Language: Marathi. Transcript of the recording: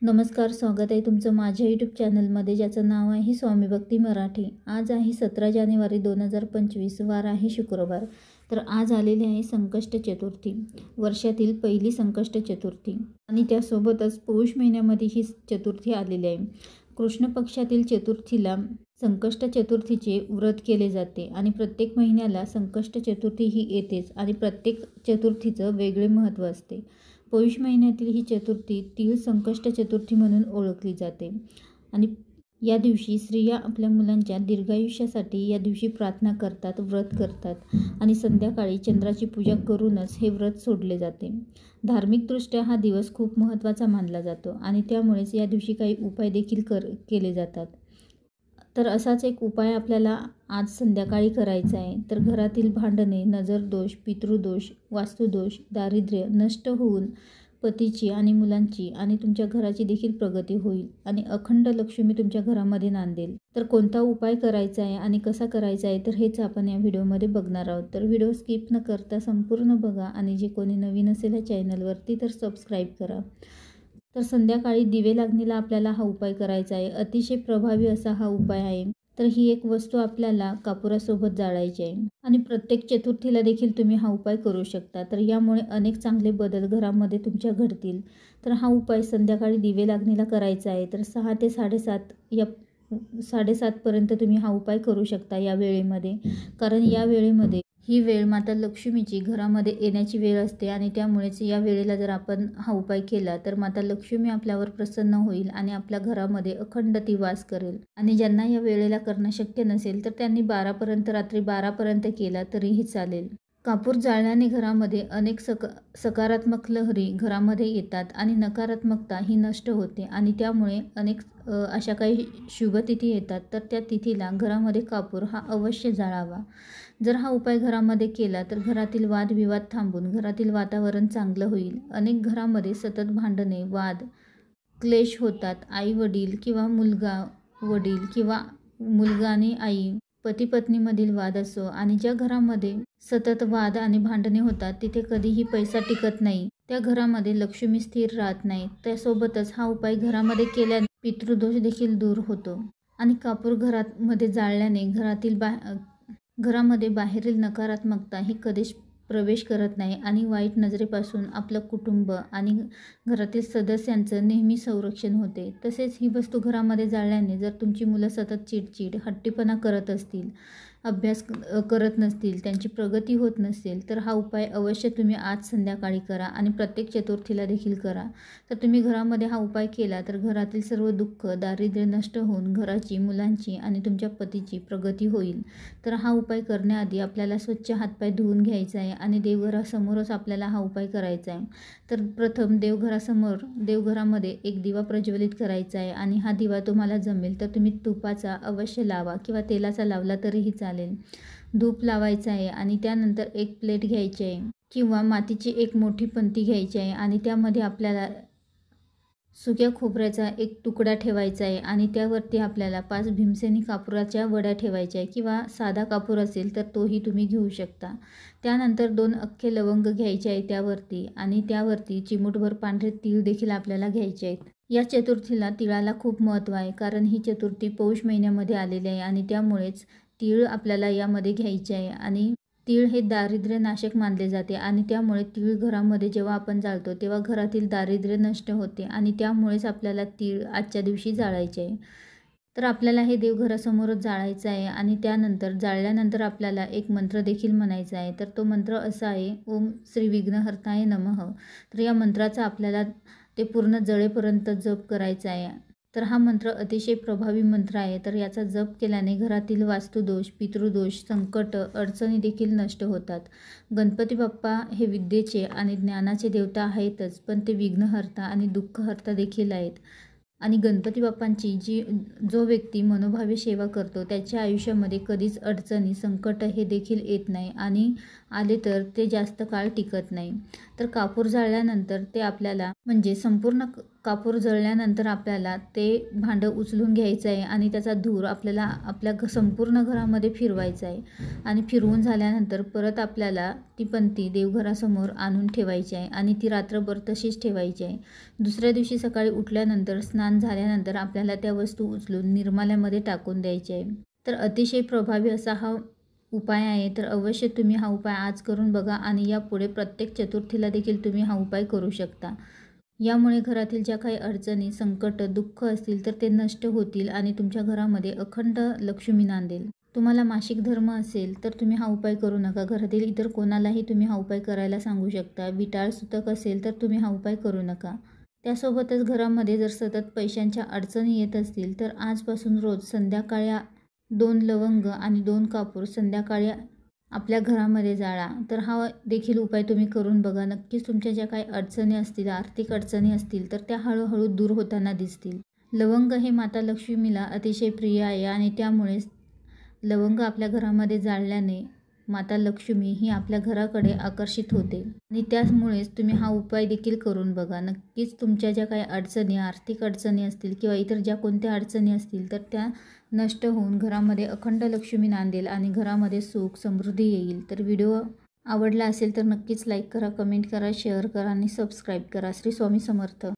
नमस्कार, स्वागत आहे तुमचं माझ्या यूट्यूब चॅनलमध्ये, ज्याचं नाव आहे स्वामी भक्ती मराठी। आज आहे 17 जानेवारी 2025, वार आहे शुक्रवार। तर आज आलेली आहे संकष्ट चतुर्थी, वर्षातील पहिली संकष्ट चतुर्थी आणि त्यासोबतच पौष महिन्यामध्ये ही चतुर्थी आलेली आहे। कृष्ण पक्षातील चतुर्थीला संकष्ट चतुर्थीचे व्रत केले जाते आणि प्रत्येक महिन्याला संकष्ट चतुर्थी ही येतेच आणि प्रत्येक चतुर्थीचं वेगळे महत्त्व असते। पौष महिन्यातील ही चतुर्थी तीळ संकष्ट चतुर्थी म्हणून ओळखली जाते आणि या दिवशी स्त्रिया आपल्या मुलांच्या दीर्घायुष्यासाठी या दिवशी प्रार्थना करतात, व्रत करतात आणि संध्याकाळी चंद्राची पूजा करूनच हे व्रत सोडले जाते। धार्मिकदृष्ट्या हा दिवस खूप महत्त्वाचा मानला जातो आणि त्यामुळेच या दिवशी काही उपाय देखील केले जातात। तर असाच एक उपाय आपल्याला आज संध्याकाळी करायचा आहे। तर घरातील भांडणे, नजरदोष, पितृदोष, वास्तुदोष, दारिद्र्य नष्ट होऊन पतीची आणि मुलांची आणि तुमच्या घराची देखील प्रगती होईल आणि अखंड लक्ष्मी तुमच्या घरामध्ये नांदेल। तर कोणता उपाय करायचा आहे आणि कसा करायचा आहे तर हेच आपण या व्हिडिओमध्ये बघणार आहोत। तर व्हिडिओ स्किप न करता संपूर्ण बघा आणि जे कोणी नवीन असेल या चॅनलवरती तर सबस्क्राईब करा। तर संध्याकाळी दिवे लागणीला आपल्याला हा उपाय करायचा आहे। अतिशय प्रभावी असा हा उपाय आहे। तर ही एक वस्तू आपल्याला कापुरासोबत जाळायची आहे आणि प्रत्येक चतुर्थीला देखील तुम्ही हा उपाय करू शकता। तर यामुळे अनेक चांगले बदल घरामध्ये तुमच्या घडतील। तर हा उपाय संध्याकाळी दिवे लागणीला करायचा आहे। तर 6 ते 7:30 या 7:30 पर्यंत तुम्ही हा उपाय करू शकता या वेळेमध्ये, कारण या वेळेमध्ये ही वेळ माता लक्ष्मीची घरामध्ये येण्याची वेळ असते आणि त्यामुळेच या वेळेला जर आपण हा उपाय केला तर माता लक्ष्मी आपल्यावर प्रसन्न होईल आणि आपल्या घरामध्ये अखंड ती वास करेल। आणि ज्यांना या वेळेला करणं शक्य नसेल तर त्यांनी 12 रात्री 12 पर्यंत केला तरीही चालेल। कापूर जाळल्याने घरामध्ये अनेक सकारात्मक लहरी घरामध्ये येतात आणि नकारात्मकता ही नष्ट होते आणि त्यामुळे अनेक अशा काही शुभतिथी येतात तर त्या तिथीला घरामध्ये कापूर हा अवश्य जाळावा। जर हा उपाय घरामध्ये केला तर घरातील वादविवाद थांबून घरातील वातावरण चांगलं होईल। अनेक घरामध्ये सतत भांडणे, वाद, क्लेश होतात। आई वडील किंवा मुलगा वडील किंवा मुलगा आणि आई, पती पत्नीमधील वाद असो आणि ज्या घरामध्ये सतत वाद आणि भांडणे होतात तिथे कधीही पैसा टिकत नाही, त्या घरामध्ये लक्ष्मी स्थिर राहत नाही। त्यासोबतच हा उपाय घरामध्ये केल्याने पितृदोष देखील दूर होतो आणि कापूर घरामध्ये जाळल्याने घरामध्ये बाहेरील नकारात्मकता ही कधीच प्रवेश करत नाही आणि वाईट नजरेपासून आपलं कुटुंब आणि घरातील सदस्यांचं नेहमी संरक्षण होते। तसेच ही वस्तू घरामध्ये जाळल्याने जर तुमची मुलं सतत चिडचिड, हट्टीपणा करत असतील, अभ्यास करत नसतील, त्यांची प्रगती होत नसेल तर हा उपाय अवश्य तुम्ही आज संध्याकाळी करा आणि प्रत्येक चतुर्थीला देखील करा। तर तुम्ही घरामध्ये हा उपाय केला तर घरातील सर्व दुःख, दारिद्र्य नष्ट होऊन घराची, मुलांची आणि तुमच्या पतीची प्रगती होईल। तर हा उपाय करण्याआधी आपल्याला स्वच्छ हातपाय धुवून घ्यायचा आहे आणि देवघरासमोरच आपल्याला हा उपाय करायचा आहे। तर प्रथम देवघरामध्ये एक दिवा प्रज्वलित करायचा आहे आणि हा दिवा तुम्हाला जमेल तर तुम्ही तुपाचा अवश्य लावा किंवा तेलाचा लावला तरीही चालेल। धूप लावायचा आहे आणि त्यानंतर एक प्लेट घ्यायची आहे किंवा मातीची एक मोठी पंती घ्यायची आहे आणि त्यामध्ये आपल्याला सुक्या खोबऱ्याचा एक तुकडा ठेवायचा आहे आणि त्यावरती आपल्याला 5 भीमसेनी कापुराच्या वड्या ठेवायच्या आहे किंवा साधा कापूर असेल तर तोही तुम्ही घेऊ शकता। त्यानंतर 2 अख्खे लवंग घ्यायचे आहे त्यावरती आणि त्यावरती चिमूटभर पांढरे तीळ देखील आपल्याला घ्यायचे आहेत। या चतुर्थीला तिळाला खूप महत्त्व आहे, कारण ही चतुर्थी पौष महिन्यामध्ये आलेली आहे आणि त्यामुळेच तीळ आपल्याला यामध्ये घ्यायचे आहे आणि तीळ हे दारिद्र्य नाशक मानले जाते आणि त्यामुळे तीळ घरामध्ये जेव्हा आपण जाळतो तेव्हा घरातील दारिद्र्य नष्ट होते आणि त्यामुळेच आपल्याला तीळ आजच्या दिवशी जाळायचे आहे। तर आपल्याला हे देवघरासमोरच जाळायचं आहे आणि त्यानंतर जाळल्यानंतर आपल्याला एक मंत्र देखील म्हणायचा आहे। तर तो मंत्र असा आहे, ओम श्री विघ्नहर्ताय नमः। तर या मंत्राचा आपल्याला ते पूर्ण जळेपर्यंत जप करायचा आहे। तर हा मंत्र अतिशय प्रभावी मंत्र आहे। तर याचा जप केल्याने घरातील वास्तुदोष, पितृदोष, संकट, अडचणी देखील नष्ट होतात। गणपती बाप्पा हे विद्येचे आणि ज्ञानाचे देवता आहेतच, पण ते विघ्नहर्ता आणि दुःखहर्ता देखील आहेत आणि गणपती बाप्पांची जो व्यक्ती मनोभावे सेवा करतो त्याच्या आयुष्यामध्ये कधीच अडचणी, संकट हे देखील येत नाही आणि आले तर ते जास्त काळ टिकत नाही। तर कापूर जाळल्यानंतर ते आपल्याला म्हणजे संपूर्ण कापूर जळल्यानंतर आपल्याला ते भांडं उचलून घ्यायचं आहे आणि त्याचा धूर आपल्याला आपल्या संपूर्ण घरामध्ये फिरवायचा आहे. आणि फिरवून झाल्यानंतर परत आपल्याला ती पंती देवघरासमोर आणून ठेवायची आहे आणि ती रात्रभर तशीच ठेवायची आहे. दुसऱ्या दिवशी सकाळी उठल्यानंतर स्नान झाल्यानंतर आपल्याला त्या वस्तू उचलून निर्माल्यामध्ये टाकून द्यायची आहे. तर अतिशय प्रभावी असा हा उपाय आहे. तर अवश्य तुम्ही हा उपाय आज करून बघा आणि यापुढे प्रत्येक चतुर्थीला देखील तुम्ही हा उपाय करू शकता. यामुळे घरातील ज्या काही अडचणी, संकट, दुःख असतील तर ते नष्ट होतील आणि तुमच्या घरामध्ये अखंड लक्ष्मी नांदेल. तुम्हाला मासिक धर्म असेल तर तुम्ही हा उपाय करू नका. घरातील इतर कोणालाही तुम्ही हा उपाय करायला सांगू शकता. विटाळ सुतक असेल तर तुम्ही हा उपाय करू नका. त्यासोबतच घरामध्ये जर सतत पैशांच्या अडचणी येत असतील तर आजपासून रोज संध्याकाळी 2 लवंग आणि 2 कापूर संध्याकाळी आपल्या घरामध्ये जाळा. तर हा देखील उपाय तुम्ही करून बघा. नक्कीच तुमच्या ज्या काही अडचणी असतील, आर्थिक अडचणी असतील तर त्या हळूहळू दूर होताना दिसतील. लवंग हे माता लक्ष्मीला अतिशय प्रिय आहे आणि त्यामुळेच लवंग आपल्या घरामध्ये जाळल्याने माता लक्ष्मी ही आपल्या घराकडे आकर्षित होते आणि त्यामुळेच तुम्ही हा उपाय देखील करून बघा. नक्कीच तुमच्या ज्या काही अडचणी, आर्थिक अडचणी असतील किंवा इतर ज्या कोणत्या अडचणी असतील तर त्या नष्ट होऊन घरामध्ये अखंड लक्ष्मी नांदेल आणि घरामध्ये सुख, समृद्धी येईल. तर व्हिडिओ आवडला असेल तर नक्कीच लाईक करा, कमेंट करा, शेअर करा आणि सबस्क्राईब करा. श्री स्वामी समर्थ.